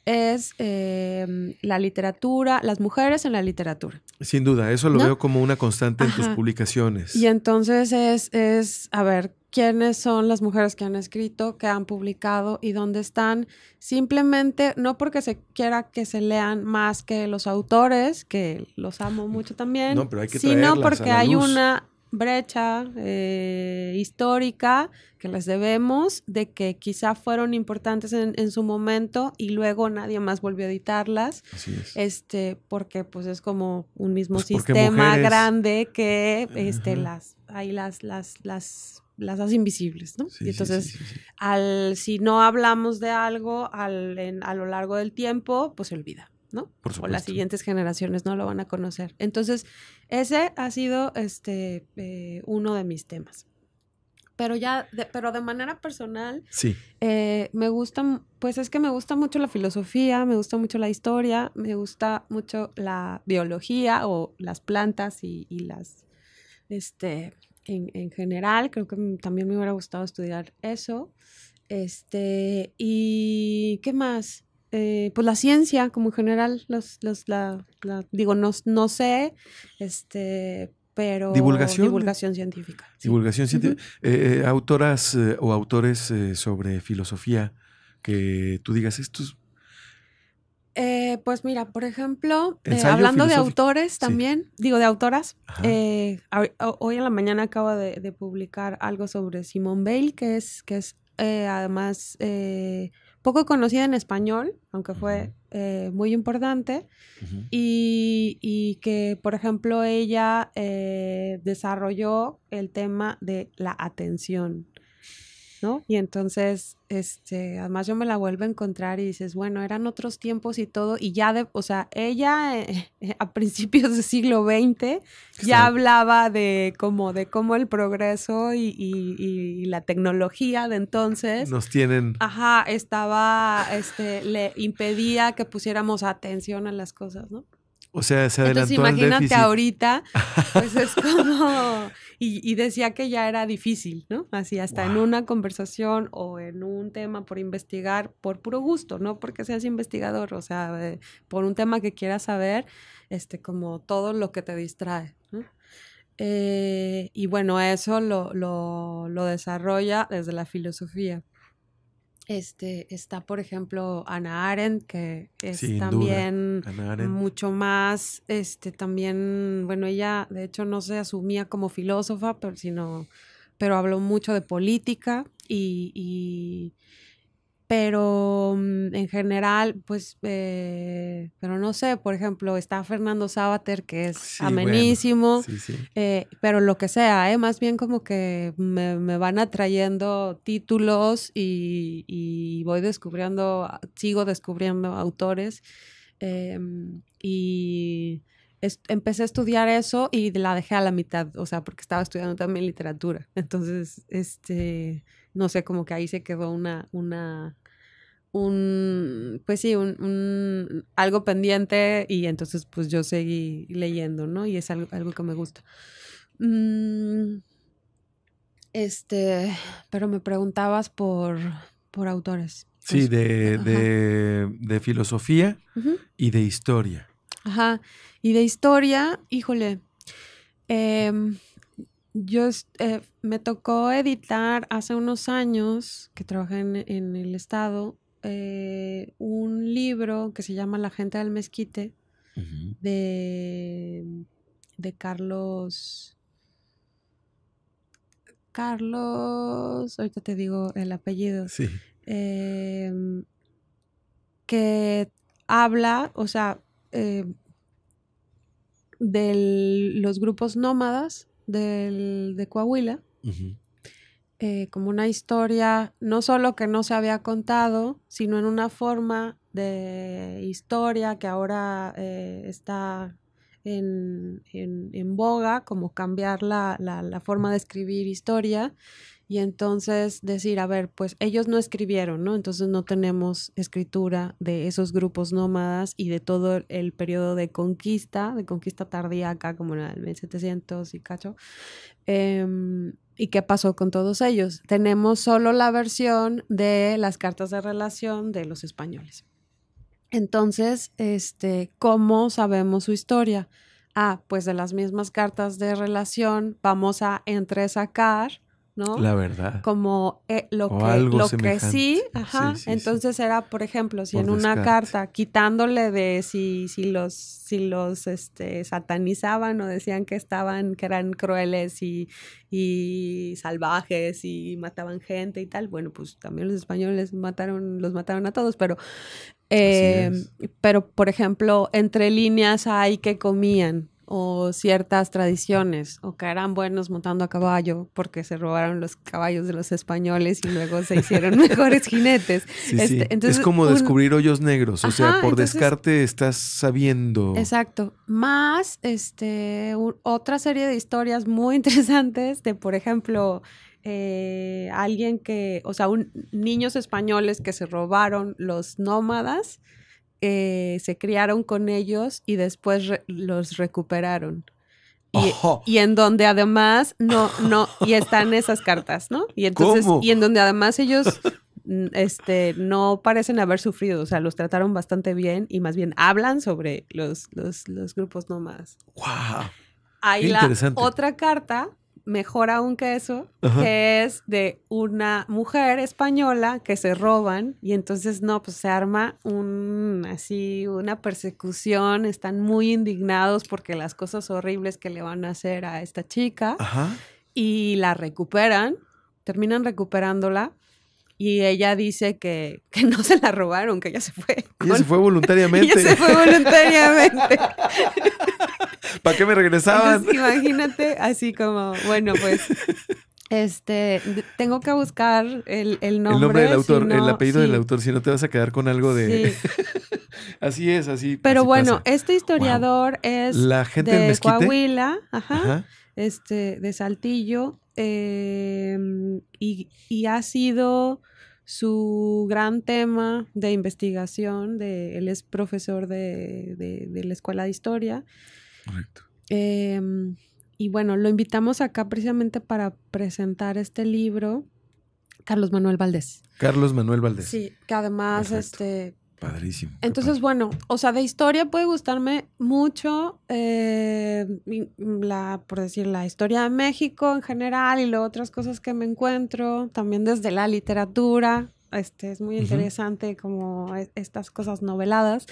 es la literatura, las mujeres en la literatura, Sin duda, eso lo ¿no? veo como una constante en tus Ajá. Y publicaciones. entonces a ver, quiénes son las mujeres que han escrito, que han publicado y dónde están. Simplemente, no porque se quiera que se lean más que los autores, que los amo mucho también, No, pero hay que sino traerlas a porque la hay luz. una brecha histórica que les debemos, de que quizá fueron importantes en su momento y luego nadie más volvió a editarlas, Así es. porque pues es como un mismo Pues porque sistema mujeres. grande que Ajá. las hace invisibles, ¿no? Y Sí, sí, sí, entonces, sí, sí. si no hablamos de algo a lo largo del tiempo, pues se olvida, ¿no? Por O las supuesto. siguientes generaciones no lo van a conocer. Entonces, ese ha sido uno de mis temas. Pero pero de manera personal, Sí. me gusta, pues es que me gusta mucho la filosofía, me gusta mucho la historia, me gusta mucho la biología o las plantas y las, en general, creo que también me hubiera gustado estudiar eso. ¿Y qué más? Pues la ciencia, como en general, digo, no sé, pero Divulgación. divulgación científica, sí. Divulgación científica. Ujú. Autoras o autores sobre filosofía que tú digas, estos Pues mira, por ejemplo, ensayo hablando de filosófico. autores Sí. también, digo de autoras, Ajá. hoy en la mañana acabo de publicar algo sobre Simone Weil, que es además poco conocida en español, aunque fue muy importante, Ujú. y que, por ejemplo, ella desarrolló el tema de la atención, ¿no? Y entonces, además yo me la vuelvo a encontrar y dices, bueno, eran otros tiempos y todo, y ya o sea, ella a principios del siglo XX ya hablaba de cómo el progreso y la tecnología de entonces, Nos tienen. ajá, le impedía que pusiéramos atención a las cosas, ¿no? O sea, se Entonces adelantó al imagínate déficit. ahorita, pues es como, y decía que ya era difícil, ¿no? Así hasta en Wow. una conversación o en un tema por investigar, por puro gusto, no porque seas investigador, o sea, por un tema que quieras saber, como todo lo que te distrae, ¿no? Y bueno, eso lo desarrolla desde la filosofía. Está, por ejemplo, Hannah Arendt, que es Sin duda. también Hannah Arendt. mucho más, también, bueno, ella de hecho no se asumía como filósofa, pero habló mucho de política pero en general, pues, pero no sé, por ejemplo, está Fernando Sábater, que es Sí, bueno. amenísimo, Sí, sí. pero lo que sea, más bien como que me van atrayendo títulos y voy sigo descubriendo autores, y empecé a estudiar eso y la dejé a la mitad, o sea, porque estaba estudiando también literatura, entonces, no sé, como que ahí se quedó pues sí, algo pendiente y entonces pues yo seguí leyendo, ¿no? Y es algo que me gusta. Pero me preguntabas por autores. Sí, Pues, ajá. de filosofía Ujú. y de historia. Ajá. Y de historia, híjole, em, me tocó editar hace unos años que trabajé en el estado, un libro que se llama La gente del mezquite de Carlos, ahorita te digo el apellido, Sí. Que habla, o sea, de los grupos nómadas de Coahuila, como una historia no solo que no se había contado, sino en una forma de historia que ahora está en boga, como cambiar la forma de escribir historia. Y entonces decir, a ver, pues ellos no escribieron, ¿no? Entonces no tenemos escritura de esos grupos nómadas y de todo el periodo de conquista tardíaca, como en el 1700 y cacho. ¿Y qué pasó con todos ellos? Tenemos solo la versión de las cartas de relación de los españoles. Entonces, ¿cómo sabemos su historia? Pues de las mismas cartas de relación vamos a entresacar, ¿no? La verdad. Como lo que sí, ajá. Sí, entonces era, por ejemplo, si por en una carta, quitándole de si los satanizaban o decían que eran crueles y salvajes y mataban gente y tal, bueno, pues también los españoles los mataron a todos, pero por ejemplo, entre líneas hay que comían, o ciertas tradiciones, o que eran buenos montando a caballo porque se robaron los caballos de los españoles y luego se hicieron mejores jinetes. Sí, sí. Entonces, es como descubrir hoyos negros, o sea, por descarte estás sabiendo. Exacto. Más otra serie de historias muy interesantes de, por ejemplo, alguien que, o sea, niños españoles que se robaron los nómadas, se criaron con ellos y después los recuperaron. Y en donde además y están esas cartas, ¿no? Y entonces, ¿cómo? Y en donde además ellos no parecen haber sufrido, o sea, los trataron bastante bien y más bien hablan sobre los grupos nómadas. ¡Wow! Hay la otra carta, mejor aún que eso, que es de una mujer española que se roban y entonces pues se arma una persecución, están muy indignados porque las cosas horribles que le van a hacer a esta chica y la terminan recuperándola. Y ella dice que no se la robaron, que ella se fue. Ella se fue voluntariamente. Ella se fue voluntariamente. ¿Para qué me regresaban? Entonces, imagínate, así como, bueno, pues, tengo que buscar el nombre. El nombre del autor, el apellido del autor, si no te vas a quedar con algo de... Sí. Así es, así. Pero así bueno, pasa. Este historiador es la gente de Coahuila, de Saltillo, y ha sido su gran tema de investigación. Él es profesor de la Escuela de Historia. Correcto. Y bueno, lo invitamos acá precisamente para presentar este libro, Carlos Manuel Valdés. Carlos Manuel Valdés. Sí, que además Padrísimo. Entonces, bueno, o sea, de historia puede gustarme mucho por decir, la historia de México en general y luego otras cosas que me encuentro, también desde la literatura, es muy interesante como estas cosas noveladas.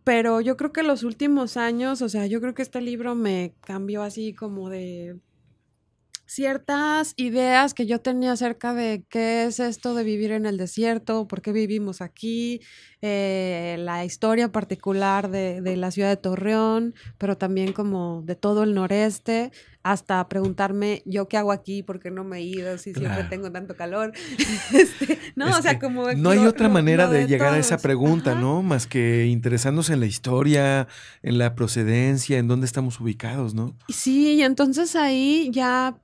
Pero yo creo que los últimos años, o sea, yo creo que este libro me cambió así como de ciertas ideas que yo tenía acerca de qué es esto de vivir en el desierto, por qué vivimos aquí, la historia particular de la ciudad de Torreón, pero también como de todo el noreste, hasta preguntarme yo qué hago aquí, por qué no me he ido, si siempre tengo tanto calor. O sea, como... No hay otra manera de llegar a esa pregunta, ¿no? Más que interesándose en la historia, en la procedencia, en dónde estamos ubicados, ¿no? Sí, y entonces ahí ya...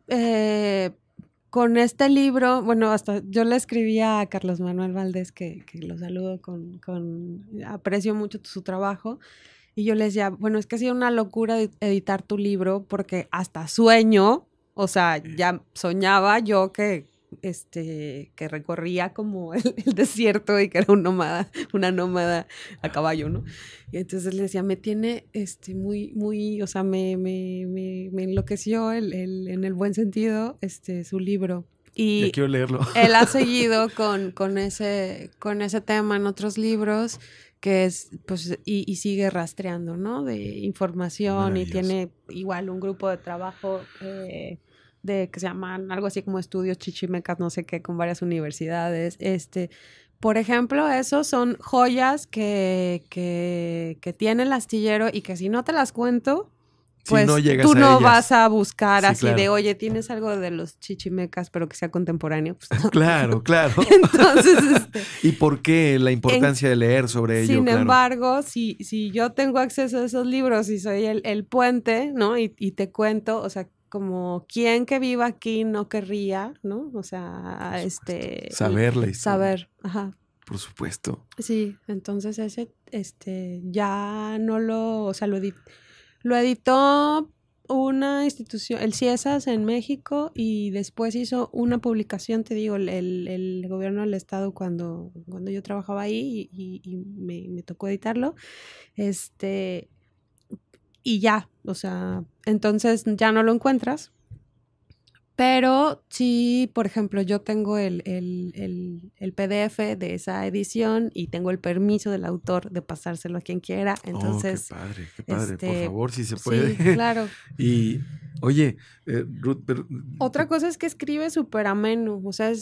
con este libro, bueno, hasta yo le escribí a Carlos Manuel Valdés, que lo saludo aprecio mucho su trabajo, y yo le decía, bueno, es que ha sido una locura editar tu libro, porque hasta sueño, o sea, ya soñaba yo que recorría como el desierto y que era una nómada a caballo, ¿no? Y entonces le decía, me tiene muy, muy, o sea, me enloqueció en el buen sentido su libro. Y Y quiero leerlo. él ha seguido con ese tema en otros libros, que es, pues, y sigue rastreando, ¿no? De información, y tiene igual un grupo de trabajo de que se llaman algo así como estudios chichimecas, no sé qué, con varias universidades. Por ejemplo, esos son joyas que tiene el astillero, y que si no te las cuento, pues no tú no ellas. vas a buscar así claro. de, oye, ¿tienes algo de los chichimecas pero que sea contemporáneo? Pues no. Claro. Entonces, ¿Y por qué la importancia de leer sobre ello? Sin embargo, si yo tengo acceso a esos libros y soy el puente, ¿no? Y te cuento, o sea, como quién que viva aquí no querría, ¿no? O sea, saber la historia. Saber, ajá. Por supuesto. Sí, entonces ya no o sea, lo editó una institución, el CIESAS en México, y después hizo una publicación, te digo, el gobierno del estado cuando yo trabajaba ahí, y me tocó editarlo, y ya, o sea, entonces ya no lo encuentras. Pero sí, por ejemplo, yo tengo el PDF de esa edición, y tengo el permiso del autor de pasárselo a quien quiera. Entonces, qué padre. Por favor, si se puede. Sí, claro. Y, oye, Ruth, pero... Otra cosa es que escribe súper ameno. O sea, o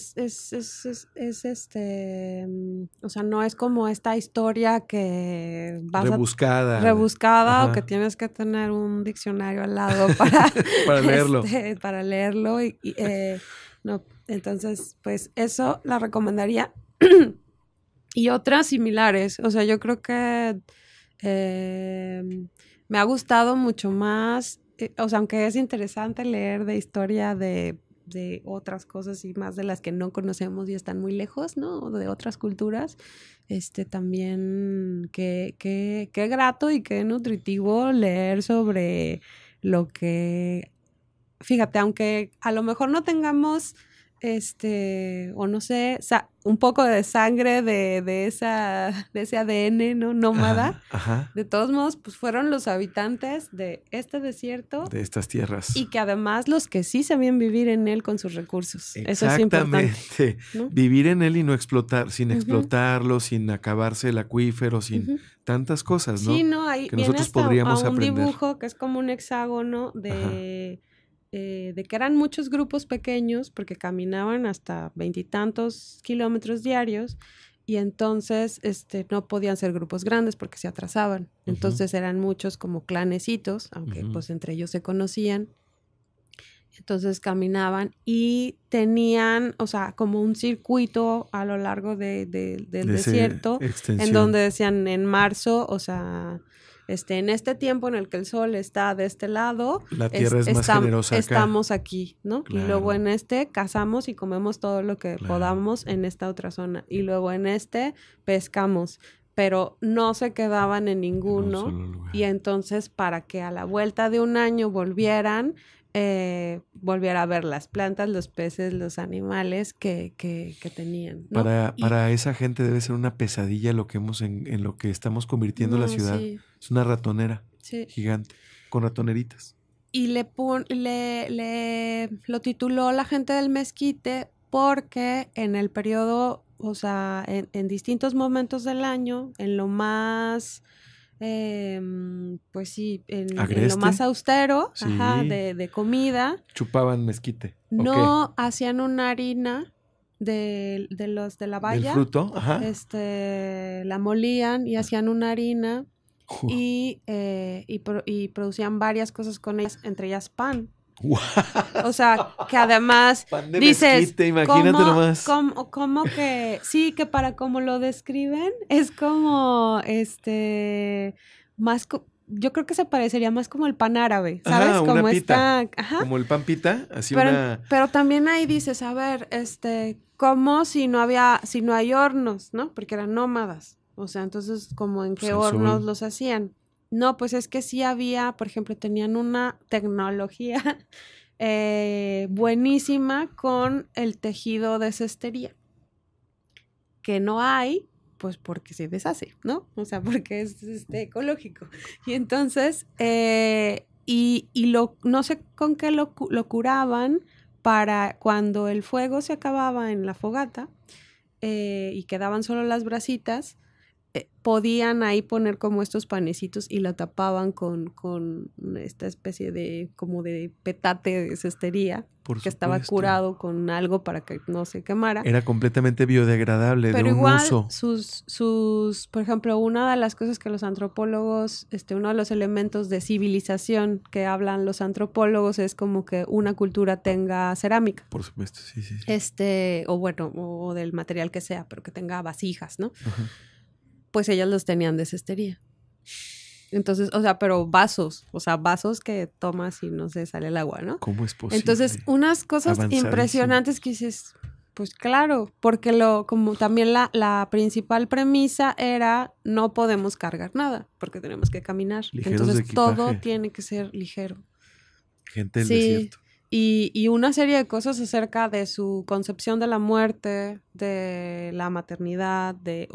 sea, no es como esta historia que vas rebuscada, o que tienes que tener un diccionario al lado para leerlo. Para leerlo. No, entonces, pues eso la recomendaría. Y otras similares. O sea, yo creo que me ha gustado mucho más. O sea, aunque es interesante leer de historia de otras cosas, y más de las que no conocemos y están muy lejos, ¿no? De otras culturas, también qué grato y qué nutritivo leer sobre lo que, fíjate, aunque a lo mejor no tengamos o no sé, un poco de sangre de ese ADN, ¿no? Nómada. Ajá. De todos modos, pues fueron los habitantes de este desierto. De estas tierras. Y que además los que sí sabían vivir en él con sus recursos. Eso es importante. Exactamente. ¿No? Vivir en él y no explotar, sin explotarlo, sin acabarse el acuífero, sin tantas cosas, ¿no? Sí, no, ahí que nosotros podríamos aprender. Un dibujo que es como un hexágono de que eran muchos grupos pequeños, porque caminaban hasta 20 y tantos kilómetros diarios, y entonces no podían ser grupos grandes porque se atrasaban. Entonces eran muchos como clanecitos, aunque pues entre ellos se conocían. Entonces caminaban y tenían, o sea, como un circuito a lo largo del desierto, en donde decían en marzo, o sea, en este tiempo en el que el sol está de este lado, la tierra es más generosa acá. Estamos aquí, ¿no? Claro. Y luego en cazamos y comemos todo lo que podamos en esta otra zona. Y luego en pescamos, pero no se quedaban en ninguno. Y entonces, para que a la vuelta de un año volviera a ver las plantas, los peces, los animales que tenían, ¿no? Para esa gente debe ser una pesadilla lo que en lo que estamos convirtiendo la ciudad. Sí. Es una ratonera gigante, con ratoneritas. Y lo tituló La gente del mezquite porque en el periodo, o sea, en distintos momentos del año, en lo más... pues sí, en lo más austero, de comida. Chupaban mezquite. No hacían una harina de la baya. ¿Del fruto? Ajá. La molían y hacían una harina y producían varias cosas con ellas, entre ellas pan. Wow. O sea, que además pan de dices, mezquite, imagínate nomás. ¿Cómo que sí, que para como lo describen es como más yo creo que se parecería más como el pan árabe, ¿sabes? Ajá, como una pita. Ajá. Como el pan pita, así pero también ahí dices, a ver, ¿cómo si no hay hornos, ¿no? Porque eran nómadas. O sea, entonces, ¿como en qué hornos los hacían? No, pues es que sí había, por ejemplo, tenían una tecnología buenísima con el tejido de cestería, que no hay, pues porque se deshace, ¿no? O sea, porque es ecológico. Y entonces, no sé con qué lo curaban, para cuando el fuego se acababa en la fogata y quedaban solo las brasitas, podían ahí poner como estos panecitos y la tapaban con esta especie de como de petate de cestería que estaba curado con algo para que no se quemara. Era completamente biodegradable, pero de un igual, uso. Por ejemplo, una de las cosas que los antropólogos, uno de los elementos de civilización que hablan los antropólogos es como que una cultura tenga cerámica. Por supuesto, sí. O bueno, o del material que sea, pero que tenga vasijas, ¿no? Ajá. Pues ellas los tenían de cestería. Entonces, o sea, pero vasos que tomas y no se sale el agua, ¿no? ¿Cómo es posible? Entonces, unas cosas impresionantes que dices, pues claro, porque como también la principal premisa era no podemos cargar nada, porque tenemos que caminar. Ligeros entonces, de equipaje. todo tiene que ser ligero. Gente del desierto. Y una serie de cosas acerca de su concepción de la muerte, de la maternidad, de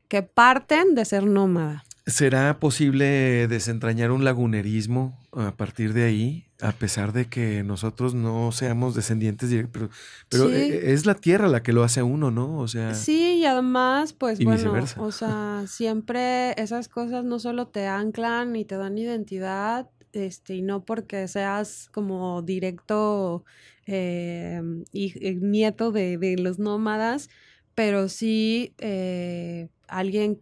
que parten de ser nómada. ¿Será posible desentrañar un lagunerismo a partir de ahí, a pesar de que nosotros no seamos descendientes directos? Pero sí. Es la tierra la que lo hace a uno, ¿no? O sea, sí, y además, pues y bueno, viceversa. o sea, siempre esas cosas no solo te anclan y te dan identidad, y no porque seas como directo nieto de los nómadas, pero sí alguien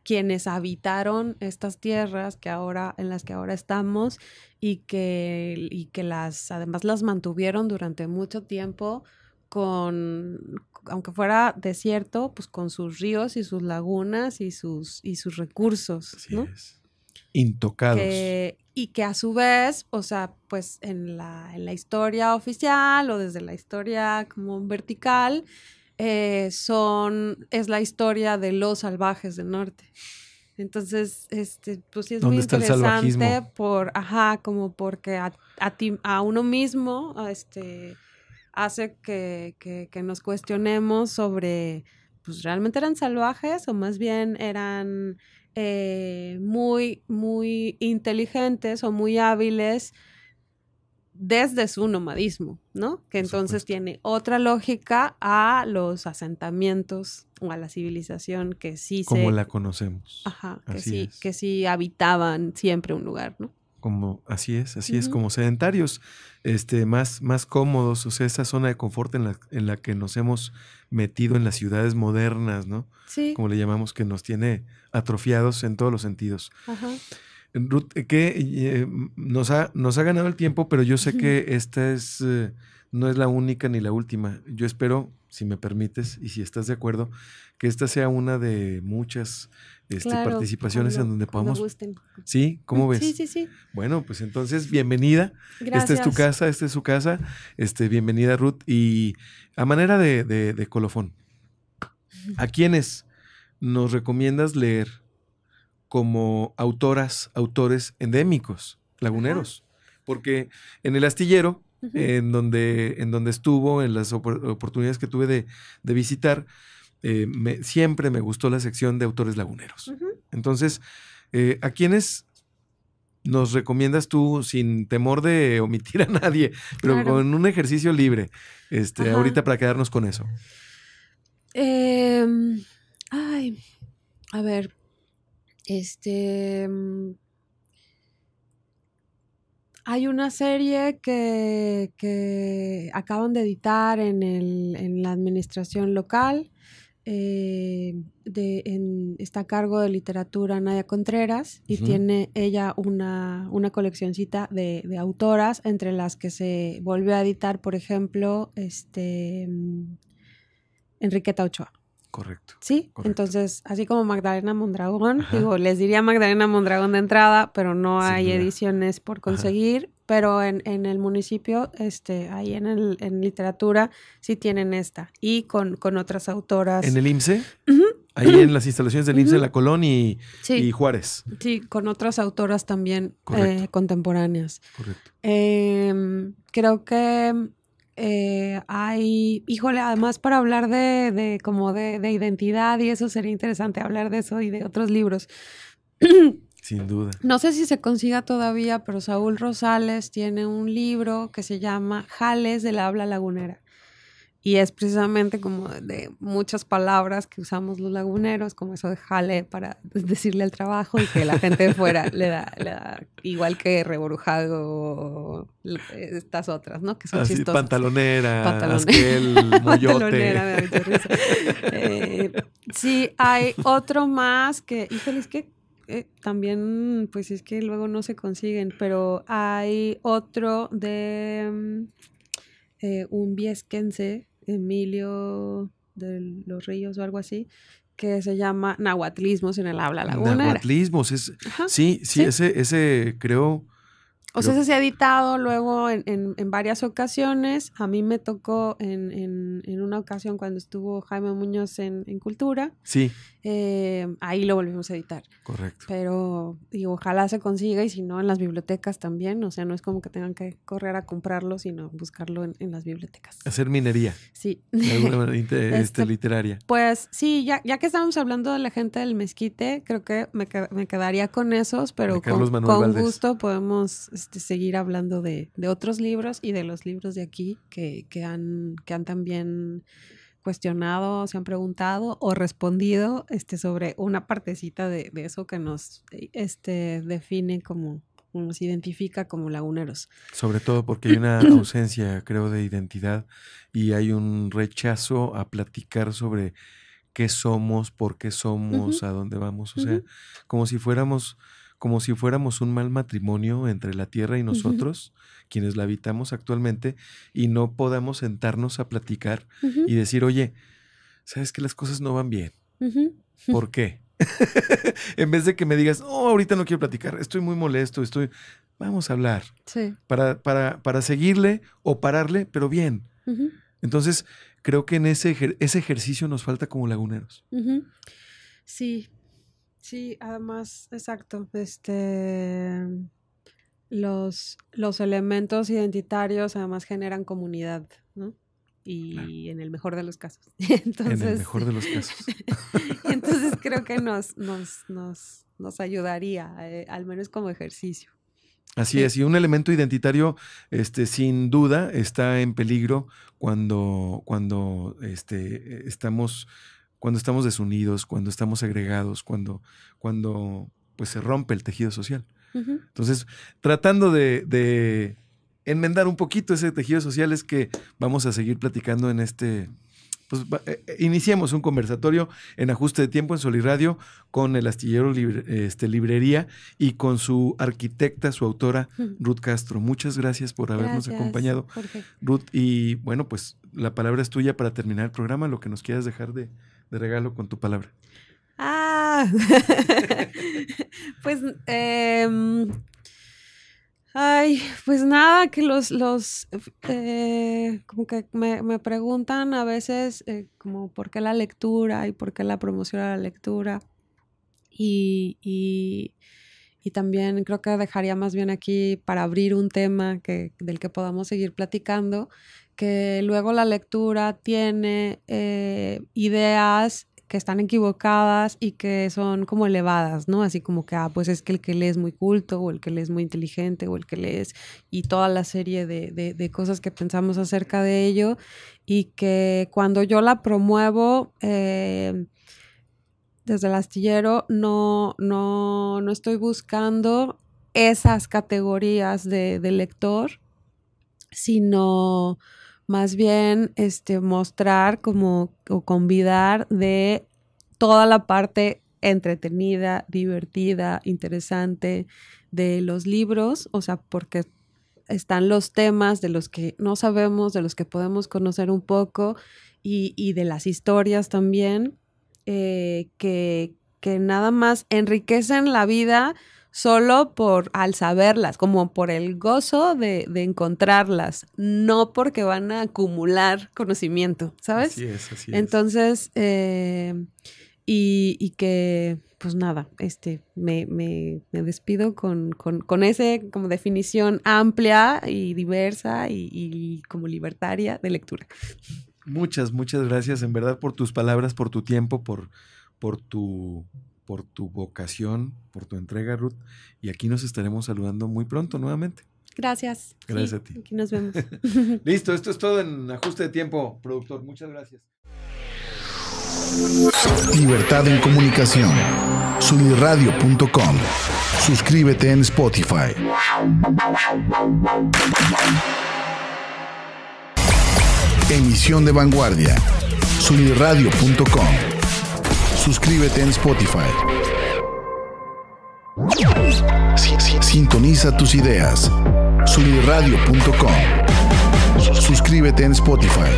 quienes habitaron estas tierras en las que ahora estamos y que además las mantuvieron durante mucho tiempo aunque fuera desierto, pues con sus ríos y sus lagunas y sus recursos, Así ¿no? es. Intocados. Y que a su vez, o sea, pues en la historia oficial o desde la historia como vertical, es la historia de los salvajes del norte. Entonces, pues sí es muy interesante como porque a uno mismo, hace que nos cuestionemos sobre, pues realmente eran salvajes o más bien eran muy, muy inteligentes o muy hábiles desde su nomadismo, ¿no? Que entonces tiene otra lógica a los asentamientos o a la civilización que sí como la conocemos. Ajá, que sí habitaban siempre un lugar, ¿no? Así es, como sedentarios, más cómodos, o sea, esa zona de confort en la que nos hemos metido en las ciudades modernas, ¿no? Sí. Como le llamamos, que nos tiene atrofiados en todos los sentidos. Ajá. Ruth, que nos ha ganado el tiempo, pero yo sé que esta no es la única ni la última. Yo espero, si me permites y si estás de acuerdo, que esta sea una de muchas participaciones en donde podamos... gusten. ¿Sí? ¿Cómo ves? Sí. Bueno, pues entonces, bienvenida. Gracias. Esta es tu casa, esta es su casa. Bienvenida, Ruth. Y a manera de colofón, ¿a quiénes nos recomiendas leer como autores endémicos, laguneros? Ajá. Porque en El Astillero, en donde estuvo, en las oportunidades que tuve de visitar, siempre me gustó la sección de autores laguneros. Entonces, ¿a quiénes nos recomiendas tú, sin temor de omitir a nadie, pero con un ejercicio libre, ahorita para quedarnos con eso? A ver, hay una serie que acaban de editar en la administración local. Está a cargo de literatura Nadia Contreras y tiene ella una coleccioncita de autoras, entre las que se volvió a editar, por ejemplo, Enriqueta Ochoa. Correcto. Sí, correcto. Entonces, así como Magdalena Mondragón, les diría Magdalena Mondragón de entrada, pero no hay ediciones por conseguir. Pero en el municipio, ahí en literatura, sí tienen esta. Y con otras autoras. ¿En el IMSE? Ahí en las instalaciones del IMSE, en la Colón y Juárez. Sí, con otras autoras también contemporáneas. Correcto. Creo que además para hablar de identidad y eso sería interesante hablar de eso y de otros libros. Sin duda. No sé si se consiga todavía, pero Saúl Rosales tiene un libro que se llama Jales del habla lagunera. Y es precisamente como de muchas palabras que usamos los laguneros, como eso de jale para decirle al trabajo y que la gente de fuera le da igual que reborujado o estas otras, ¿no? Que son así, chistosas. Pantalonera, asquel, moyote. Pantalonera, me da mucha risa. Sí, hay otro más que, híjole, es que también, pues es que luego no se consiguen, pero hay otro de un viesquense, Emilio de los Ríos o algo así, que se llama Nahuatlismos en el habla lagunera. Nahuatlismos, sí, ese creo... O sea, ese se ha editado luego en varias ocasiones. A mí me tocó en una ocasión cuando estuvo Jaime Muñoz en Cultura. Sí. Ahí lo volvimos a editar. Correcto. Pero digo, ojalá se consiga y si no, en las bibliotecas también. O sea, no es como que tengan que correr a comprarlo, sino buscarlo en las bibliotecas. Hacer minería. Sí. De alguna manera literaria. Pues sí, ya que estamos hablando de la gente del mezquite, creo que me quedaría con esos, pero con gusto podemos seguir hablando de otros libros y de los libros de aquí que han también cuestionado, se han preguntado o respondido sobre una partecita de eso que nos define como nos identifica como laguneros. Sobre todo porque hay una ausencia, creo, de identidad y hay un rechazo a platicar sobre qué somos, por qué somos, a dónde vamos. O sea, como si fuéramos un mal matrimonio entre la tierra y nosotros, quienes la habitamos actualmente, y no podamos sentarnos a platicar y decir, oye, ¿sabes que las cosas no van bien? ¿Por qué? En vez de que me digas, oh, ahorita no quiero platicar, estoy muy molesto, vamos a hablar. Sí. Para seguirle o pararle, pero bien. Entonces, creo que en ese ejercicio nos falta como laguneros. Sí, además, exacto. Los elementos identitarios además generan comunidad, ¿no? Y claro, en el mejor de los casos. Entonces, en el mejor de los casos. Entonces creo que nos ayudaría, al menos como ejercicio. Así es, y un elemento identitario, sin duda, está en peligro cuando estamos desunidos, cuando estamos segregados, cuando pues se rompe el tejido social. Entonces, tratando de enmendar un poquito ese tejido social es que vamos a seguir platicando en pues iniciemos un conversatorio en Ajuste de Tiempo en Sol y Radio con el Astillero Librería y con su arquitecta, su autora, Ruth Castro. Muchas gracias por habernos acompañado, Jorge. Ruth, y bueno, pues la palabra es tuya para terminar el programa, lo que nos quieras dejar de regalo con tu palabra. Pues pues nada, que como que me preguntan a veces como por qué la lectura y por qué la promoción a la lectura y también creo que dejaría más bien aquí para abrir un tema del que podamos seguir platicando, que luego la lectura tiene ideas que están equivocadas y que son como elevadas, ¿no? Así como que, pues es que el que lee es muy culto, o el que lee es muy inteligente, o el que lee y toda la serie de cosas que pensamos acerca de ello, y que cuando yo la promuevo desde el Astillero no estoy buscando esas categorías de lector, sino más bien mostrar o convidar de toda la parte entretenida, divertida, interesante de los libros, o sea, porque están los temas de los que no sabemos, de los que podemos conocer un poco y de las historias también, que nada más enriquecen la vida solo al saberlas, como por el gozo de encontrarlas, no porque van a acumular conocimiento, ¿sabes? Así es. Entonces, y que, pues nada, me despido con ese como definición amplia y diversa y como libertaria de lectura. Muchas gracias, en verdad, por tus palabras, por tu tiempo, por tu por tu vocación, por tu entrega, Ruth. Y aquí nos estaremos saludando muy pronto nuevamente. Gracias. Gracias a ti. Aquí nos vemos. Listo, esto es todo en Ajuste de Tiempo, productor. Muchas gracias. Libertad en comunicación. Sunirradio.com. Suscríbete en Spotify. Emisión de vanguardia. Sunirradio.com. Suscríbete en Spotify. Sintoniza tus ideas. Sunirradio.com. Suscríbete en Spotify.